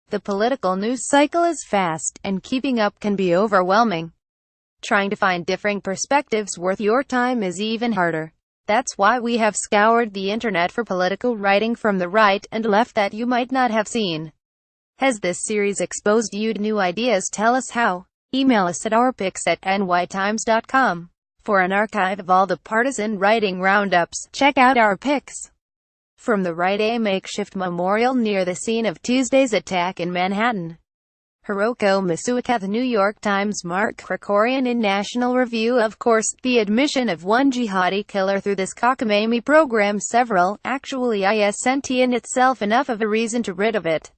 The political news cycle is fast, and keeping up can be overwhelming. Trying to find different perspectives worth your time is even harder. That's why we have scoured the internet for political writing from the right and left that you might not have seen. Has this series exposed you to new ideas? Tell us how. Email us at ourpicks@nytimes.com. For an archive of all the partisan writing roundups, check out Our Picks. From the right, a makeshift memorial near the scene of Tuesday's attack in Manhattan. Hiroko Masuoka. The New York Times. Mark Krikorian in National Review. Of course, the admission of one jihadi killer through this cockamamie program actually isn't in itself enough of a reason to rid of it.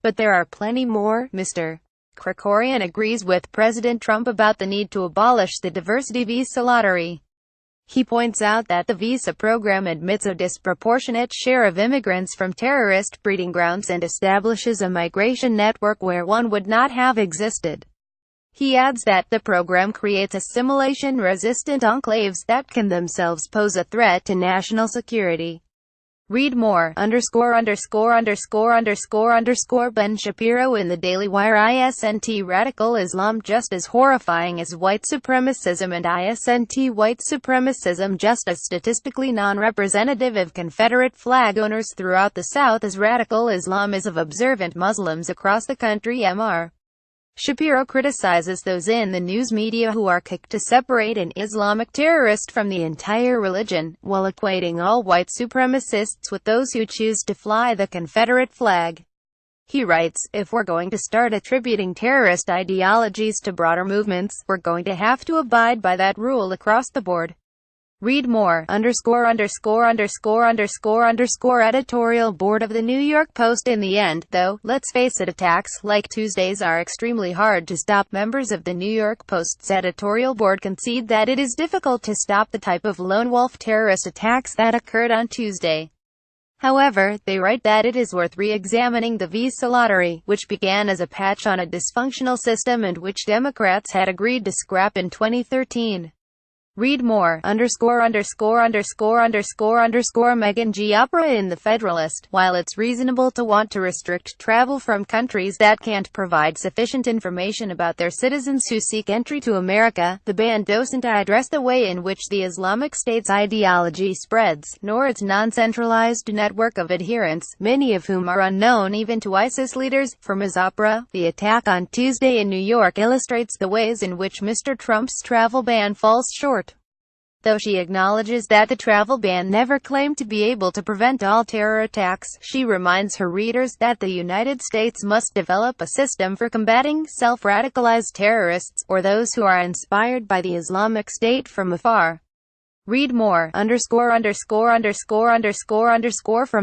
But there are plenty more. Mr. Krikorian agrees with President Trump about the need to abolish the diversity visa lottery. He points out that the visa program admits a disproportionate share of immigrants from terrorist breeding grounds and establishes a migration network where one would not have existed. He adds that the program creates assimilation-resistant enclaves that can themselves pose a threat to national security. Read more. Ben Shapiro in the Daily Wire. Isn't radical Islam just as horrifying as white supremacism, and isn't white supremacism just as statistically non-representative of Confederate flag owners throughout the South as radical Islam is of observant Muslims across the country? Mr. Shapiro criticizes those in the news media who are quick to separate an Islamic terrorist from the entire religion, while equating all white supremacists with those who choose to fly the Confederate flag. He writes, "If we're going to start attributing terrorist ideologies to broader movements, we're going to have to abide by that rule across the board." Read more. Editorial board of the New York Post. In the end, though, let's face it, attacks like Tuesday's are extremely hard to stop. Members of the New York Post's editorial board concede that it is difficult to stop the type of lone wolf terrorist attacks that occurred on Tuesday. However, they write that it is worth re-examining the visa lottery, which began as a patch on a dysfunctional system and which Democrats had agreed to scrap in 2013. Read more. Megan G. Opera in The Federalist. While it's reasonable to want to restrict travel from countries that can't provide sufficient information about their citizens who seek entry to America, the ban doesn't address the way in which the Islamic State's ideology spreads, nor its non-centralized network of adherents, many of whom are unknown even to ISIS leaders. For Ms. Opera, the attack on Tuesday in New York illustrates the ways in which Mr. Trump's travel ban falls short. Though she acknowledges that the travel ban never claimed to be able to prevent all terror attacks, she reminds her readers that the United States must develop a system for combating self-radicalized terrorists, or those who are inspired by the Islamic State from afar. Read more. From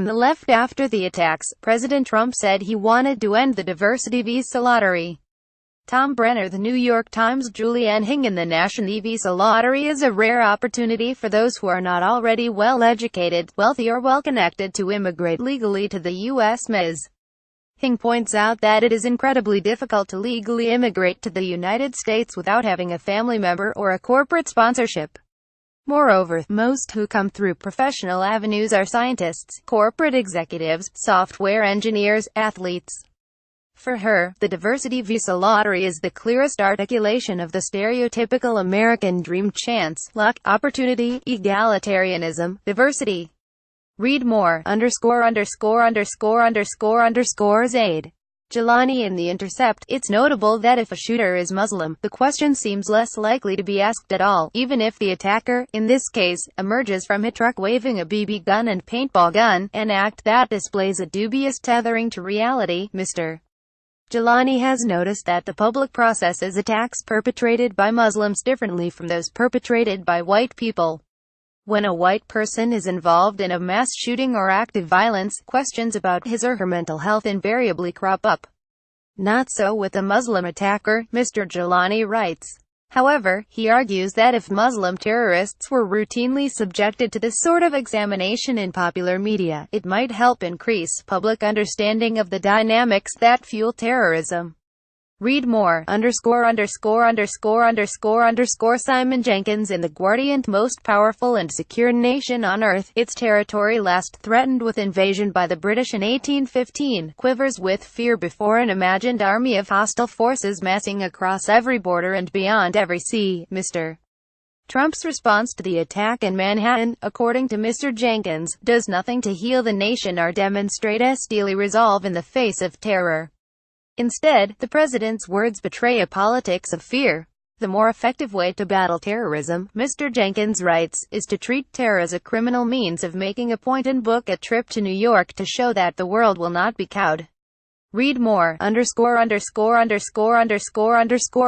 the left. After the attacks, President Trump said he wanted to end the diversity visa lottery. Tom Brenner. The New York Times. Julianne Hing in The Nation. The visa lottery is a rare opportunity for those who are not already well-educated, wealthy or well-connected to immigrate legally to the U.S. Ms. Hing points out that it is incredibly difficult to legally immigrate to the United States without having a family member or a corporate sponsorship. Moreover, most who come through professional avenues are scientists, corporate executives, software engineers, athletes. For her, the diversity visa lottery is the clearest articulation of the stereotypical American dream: chance, luck, opportunity, egalitarianism, diversity. Read more. Zaid Jilani in The Intercept. It's notable that if a shooter is Muslim, the question seems less likely to be asked at all, even if the attacker, in this case, emerges from a truck waving a BB gun and paintball gun, an act that displays a dubious tethering to reality. Mr. Jilani has noticed that the public processes attacks perpetrated by Muslims differently from those perpetrated by white people. When a white person is involved in a mass shooting or active violence, questions about his or her mental health invariably crop up. Not so with a Muslim attacker, Mr. Jilani writes. However, he argues that if Muslim terrorists were routinely subjected to this sort of examination in popular media, it might help increase public understanding of the dynamics that fuel terrorism. Read more, ________ Simon Jenkins in The Guardian. Most powerful and secure nation on earth, its territory last threatened with invasion by the British in 1815, quivers with fear before an imagined army of hostile forces massing across every border and beyond every sea. Mr. Trump's response to the attack in Manhattan, according to Mr. Jenkins, does nothing to heal the nation or demonstrate a steely resolve in the face of terror. Instead, the president's words betray a politics of fear. The more effective way to battle terrorism, Mr. Jenkins writes, is to treat terror as a criminal means of making a point and book a trip to New York to show that the world will not be cowed. Read more, _______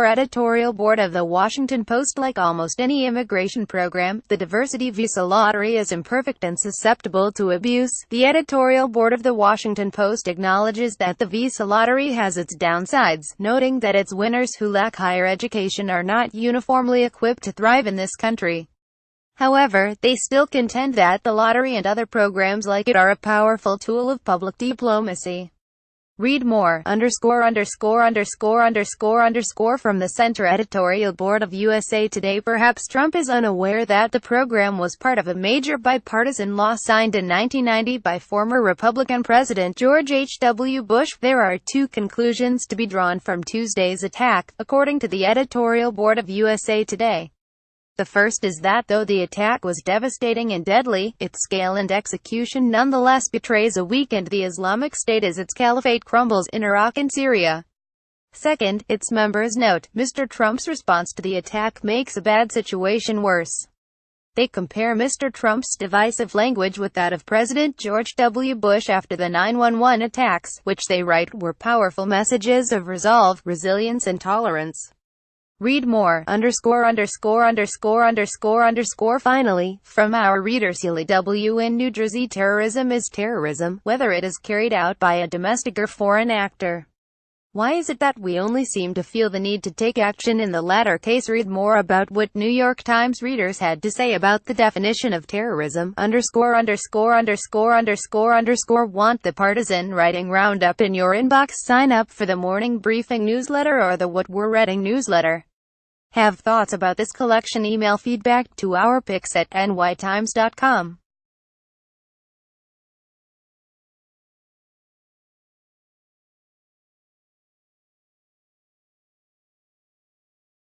Editorial Board of The Washington Post. Like almost any immigration program, the diversity visa lottery is imperfect and susceptible to abuse. The editorial board of The Washington Post acknowledges that the visa lottery has its downsides, noting that its winners who lack higher education are not uniformly equipped to thrive in this country. However, they still contend that the lottery and other programs like it are a powerful tool of public diplomacy. Read more, ______ from the Center Editorial Board of USA Today. Perhaps Trump is unaware that the program was part of a major bipartisan law signed in 1990 by former Republican President George H.W. Bush. There are two conclusions to be drawn from Tuesday's attack, according to the Editorial Board of USA Today. The first is that though the attack was devastating and deadly, its scale and execution nonetheless betrays a weakened the Islamic State as its caliphate crumbles in Iraq and Syria. Second, its members note, Mr. Trump's response to the attack makes a bad situation worse. They compare Mr. Trump's divisive language with that of President George W. Bush after the 9/11 attacks, which they write were powerful messages of resolve, resilience and tolerance. Read more, ______. Finally, from our readers CLW in New Jersey. Terrorism is terrorism, whether it is carried out by a domestic or foreign actor. Why is it that we only seem to feel the need to take action in the latter case? Read more about what New York Times readers had to say about the definition of terrorism, ______. Want the partisan writing roundup in your inbox? Sign up for the morning briefing newsletter or the What We're Reading newsletter. Have thoughts about this collection? Email feedback to our picks at nytimes.com.